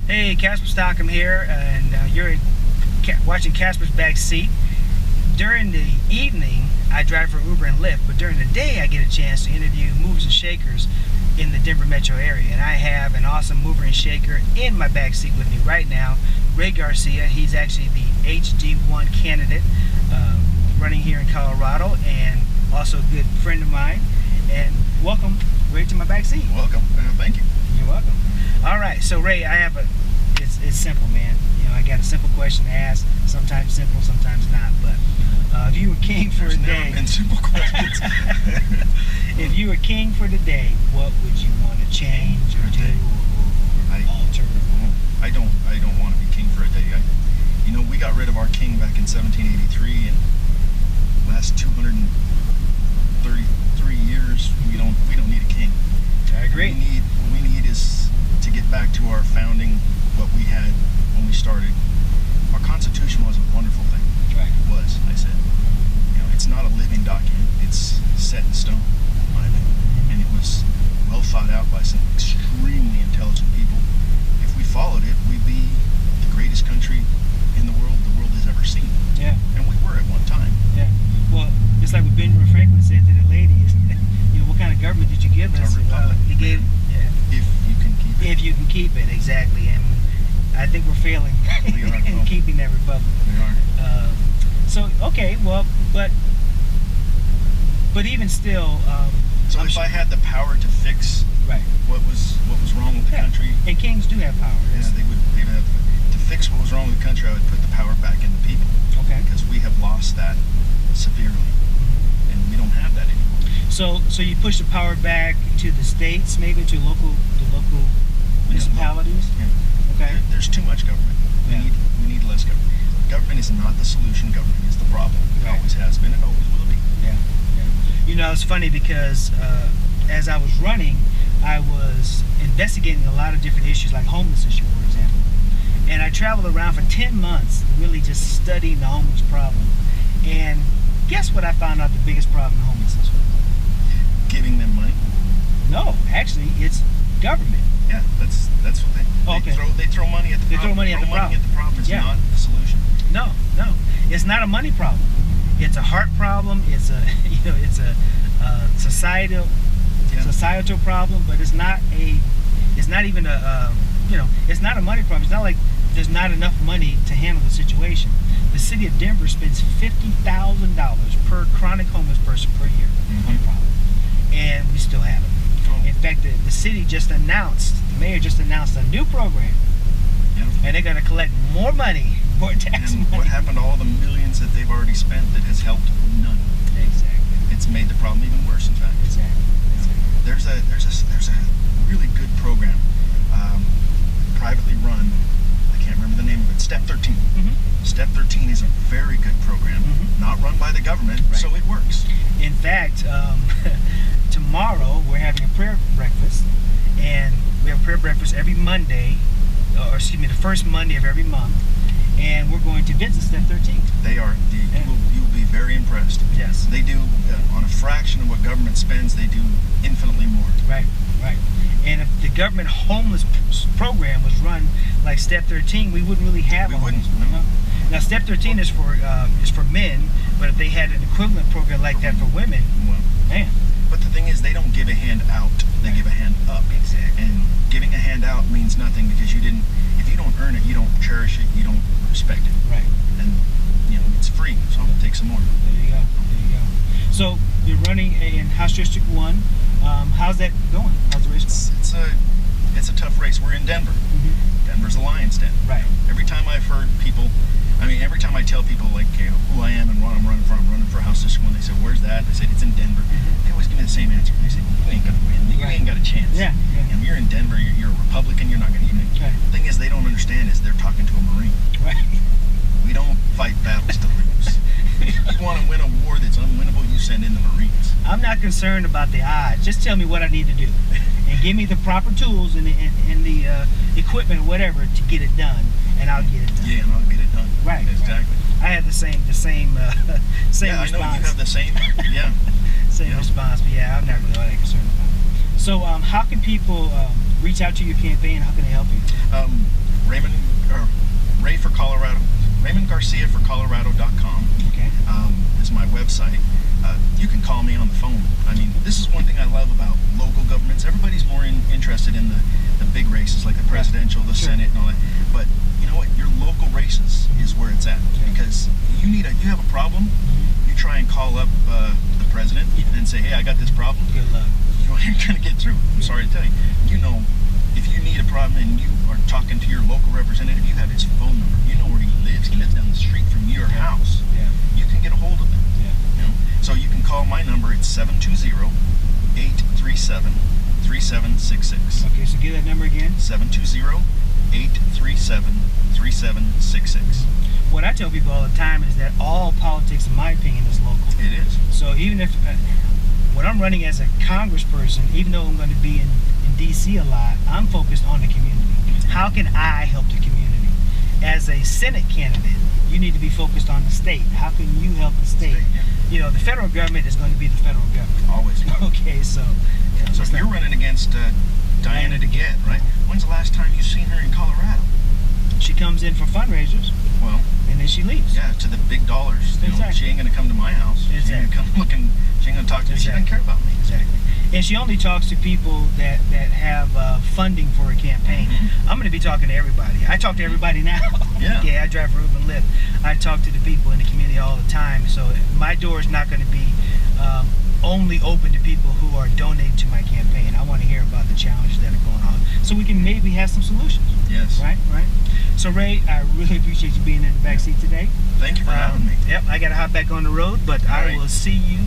Hey, Casper Stockham here, and you're watching Casper's Back Seat. During the evening, I drive for Uber and Lyft, but during the day, I get a chance to interview movers and shakers in the Denver metro area. And I have an awesome mover and shaker in my back seat with me right now, Ray Garcia. He's actually the HD1 candidate running here in Colorado, and also a good friend of mine. And welcome, Ray, to my back seat. Welcome. Thank you. You're welcome. All right, so Ray, I have it's simple, man. You know, I got a simple question to ask. Sometimes simple, sometimes not. But if you were king for a day, never been simple questions. If you were king for the day, what would you want to change or do or alter? I don't want to be king for a day. We got rid of our king back in 1783, and last 233 years, we don't need a king. I agree. What we need is to get back to our founding, what we had when we started. Our Constitution was a wonderful thing. Right. It was, I said. It's not a living document. It's set in stone, in my opinion. And it was well thought out by some extremely intelligent people. If we followed it, we'd be the greatest country in the world has ever seen. Yeah. And we were at one time. Yeah. Well, it's like what Benjamin Franklin said to the ladies. What kind of government did you give us? A republic. He gave. Yeah. If you can keep it. If you can keep it, exactly. And I think we're failing We are. in keeping that republic. We are. So okay, well, but even still. So if I had the power to fix right what was wrong with the country, and kings do have power. Yeah, they would have to fix what was wrong with the country. I would put the power back in the people. Okay. Because we have lost that severely, and we don't have that anymore. So you push the power back to the states, maybe to the local municipalities. Yeah. Okay. There's too much government. We need less government. Government is not the solution. Government is the problem. It always has been and always will be. Yeah. It's funny because as I was running, I was investigating a lot of different issues, like homeless issue, for example. And I traveled around for 10 months, really just studying the homeless problem. And guess what I found out the biggest problem in homelessness was? Giving them money. No, actually, it's government. Yeah, that's what they throw money at the problem. They throw money at the problem. Money at the problem is not the solution. No, it's not a money problem. It's a heart problem. It's a it's a societal problem. But it's not even a it's not a money problem. It's not like there's not enough money to handle the situation. The city of Denver spends $50,000 per chronic homeless person per year on the problem, and we still have it. In fact, the mayor just announced a new program, and they're going to collect more money, more tax money. What happened to all the millions that they've already spent that has helped none? Exactly. It's made the problem even worse, in fact. Exactly. There's a really good program, privately run. I can't remember the name of it. Step 13. Step 13 is a very good program, not run by the government, so it works. In fact, tomorrow we're having a prayer breakfast, and we have a prayer breakfast every Monday, the first Monday of every month, and we're going to visit Step 13. They are. You will be very impressed. Yes. They do, on a fraction of what government spends, they do infinitely more. Right. And if the government homeless program was run like Step 13, we wouldn't really have homeless. No. Now, Step 13 is for men, but if they had an equivalent program like that for women, man. But the thing is, they don't give a hand out; they give a hand up. Exactly. And giving a hand out means nothing because if you don't earn it, you don't cherish it, you don't respect it. Right. And it's free, so I'm gonna take some more. There you go. So you're running in House District 1. How's that going? How's the race going? It's a tough race. We're in Denver. Denver's a lion's den. Right. Every time I tell people who I am and what I'm running for House District 1, they say, "Where's that?" I said, "It's in Denver." They always give me the same answer. They say, "You ain't gonna win. You ain't got a chance." Yeah. And you're in Denver. You're a Republican. You're not gonna even. Right. The thing is, they don't understand is they're talking to a Marine. Right. We don't fight battles to lose. If you want to win a war that's unwinnable, you send in the Marines. I'm not concerned about the odds. Just tell me what I need to do, and give me the proper tools and the equipment, whatever, to get it done, and I'll get it done. Yeah, and I'll get it done. Right. Exactly. I had the same response. Yeah, I know you have the same. Yeah. Same response, but yeah, I'm not really all that concerned about it. So, how can people reach out to your campaign? How can they help you? Ray for Colorado, Raymond Garcia for Colorado.com. Okay. Is my website. You can call me on the phone. I mean, this is one thing I love about local governments. Everybody's more interested in the big races, like the presidential, the Senate, and all that. But you know what? Your local races is where it's at, because you have a problem. You try and call up the president and say, "Hey, I got this problem." Good luck. You're going to get through. I'm sorry to tell you. You know, if you need a problem and you are talking to your local representative, you have his phone number. You know where he lives. He lives down the street from your house. Yeah. You can get a hold of him. Yeah. You know? So you can call my number. It's 720-837-3766. Okay, so give that number again. 720-837-3766. What I tell people all the time is that all politics, in my opinion, is local. It is. So even if, when I'm running as a congressperson, even though I'm going to be in D.C. a lot, I'm focused on the community. How can I help the community? As a Senate candidate, you need to be focused on the state. How can you help the state? Yeah. You know, the federal government is going to be the federal government. Always. Okay, so... Yeah, So if you're running against Diana DeGette, right? When's the last time you've seen her in Colorado? she comes in for fundraisers, Well, and then she leaves. yeah, to the big dollars. You know, Exactly. she ain't gonna come to my house. She ain't Exactly. gonna come looking. She ain't gonna talk to me. She doesn't care about me. Exactly. And she only talks to people that have funding for a campaign. Mhm. I'm going to be talking to everybody. I talk to everybody now. Yeah. Yeah, I drive for Uber and Lyft. I talk to the people in the community all the time. So my door is not going to be only open to people who are donating to my campaign. I want to hear about the challenges that are going on, so we can maybe have some solutions. Yes. Right. So Ray, I really appreciate you being in the back seat today. Thank you for having me. Yep, I got to hop back on the road, but All I right. will see you